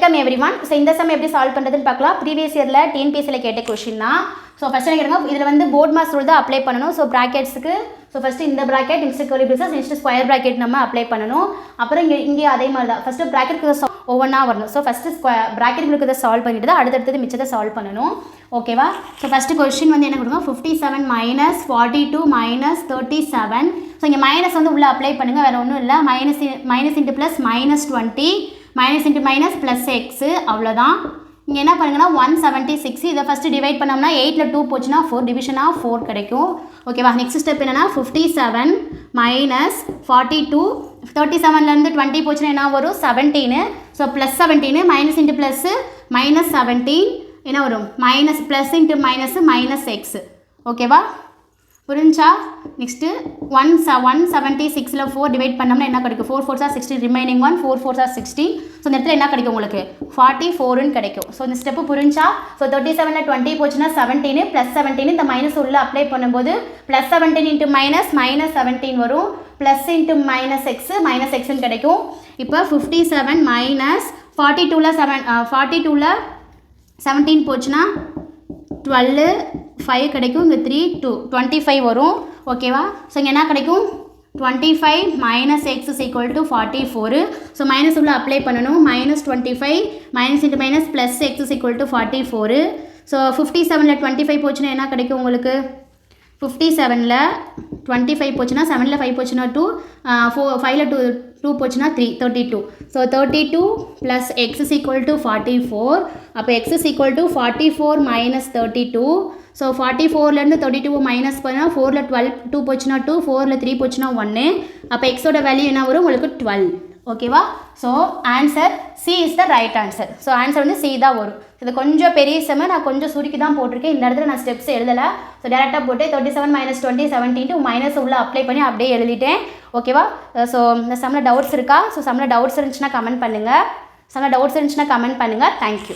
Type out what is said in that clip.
Welcome everyone. So இந்த some எப்படி solve பண்ணுறதுன்னு பார்க்கலாம். ப்ரீவியஸ் இயரில் டிஎன்பிஎஸ்சியில் கேட்ட கொஷின் தான். ஸோ ஃபஸ்ட்டு என்ன கேட்குறாங்க, இதில் வந்து போர்ட் மாஸ் ரூல் தான் அப்ளை பண்ணணும். ஸோ ப்ராக்கெட்ஸுக்கு ஃபஸ்ட்டு இந்த bracket, next curly brackets, next square bracket நம்ம அப்ளை பண்ணணும். அப்புறம் இங்கே அதே மாதிரி தான் ஃபஸ்ட்டு ப்ராக்கெட்டுக்கு ஒவ்வொன்றா வரணும். ஸோ ஃபஸ்ட்டு ப்ராக்கெட்டுக்கு இதை சால்வ் பண்ணிட்டு தான் அடுத்தடுத்தது மிச்சத்தை சால்வ் பண்ணணும். ஓகேவா? ஸோ ஃபஸ்ட்டு கொஷின் வந்து என்ன கொடுங்க, 57 - 42 - 37. ஸோ இங்கே மைனஸ் வந்து உள்ளே அப்ளை பண்ணுங்கள், வேறு ஒன்றும் இல்லை. Minus into plus -20, minus into minus plus x, அவ்வளோதான். இங்கே என்ன பண்ணுங்கன்னா 176. இதை ஃபஸ்ட்டு டிவைட் பண்ணோம்னா 8ல் 2 போச்சுன்னா 4, டிவிஷன் ஆஃப் 4 கிடைக்கும். ஓகேவா? நெக்ஸ்ட் ஸ்டெப் என்னென்னா 57 - 42, 37லேருந்து 20 போச்சுன்னா என்ன வரும், 17. So plus 17, minus into plus -17 என்ன வரும், minus plus into minus minus x. ஓகேவா? புரிஞ்சா? நெக்ஸ்ட்டு 176ல் 4 டிவைட் பண்ணோம்னா என்ன கிடைக்கும், 4 4s are 16, remaining 1 4 4s are 16. So இந்த இடத்துல என்ன கிடைக்கும் உங்களுக்கு, 44ன்னு கிடைக்கும். ஸோ இந்த ஸ்டெப்பு புரிஞ்சா? ஸோ 37ல் 20 போச்சுன்னா 17, ப்ளஸ் 17, இந்த மைனஸ் உள்ள அப்ளை பண்ணும்போது ப்ளஸ் 17 இன்ட்டு மைனஸ் -17 வரும், plus into minus x minus எக்ஸுன்னு கிடைக்கும். இப்போ 57 - 42ல் 17 போச்சுன்னா 12, 5 கிடைக்கும், இங்கே 3 2 25 வரும். ஓகேவா? ஸோ இங்கே என்ன கிடைக்கும், 25 - x = 44. ஸோ மைனஸ் உள்ள அப்ளை பண்ணணும், -25 minus into minus plus x = 44. So 57ல் 25 போச்சுன்னா என்ன கிடைக்கும் உங்களுக்கு, 57ல் 25 போச்சுன்னா 7ல் 5 போச்சுன்னா 2, 5ல் 2 போச்சுன்னா 3, 32. So 32 plus x = 44. அப்போ x = 44 - 32. ஸோ 44லேருந்து 32 மைனஸ் பண்ணால் 4ல் 2 போச்சுன்னா 2, 4ல் 3 போச்சுன்னா 1. அப்போ எக்ஸோட வேல்யூ என்ன வரும் உங்களுக்கு, 12. ஓகேவா? So answer C is the right answer. So answer வந்து C தான் வரும். இது கொஞ்சம் பெரிய செம்ம, நான் கொஞ்சம் சுருக்கி தான் போட்டிருக்கேன். இந்த இடத்துல நான் ஸ்டெப்ஸ் எழுதலை. ஸோ டேரெக்டாக போட்டு 37 - 20 17 மைனஸ் உள்ள அப்ளை பண்ணி அப்படியே எழுதிட்டேன். ஓகேவா? ஸோ இந்த சம்மில் டவுட்ஸ் இருக்கா? ஸோ சம்மில் டவுட்ஸ் இருந்துச்சுன்னா கமெண்ட் பண்ணுங்கள். தேங்க்யூ.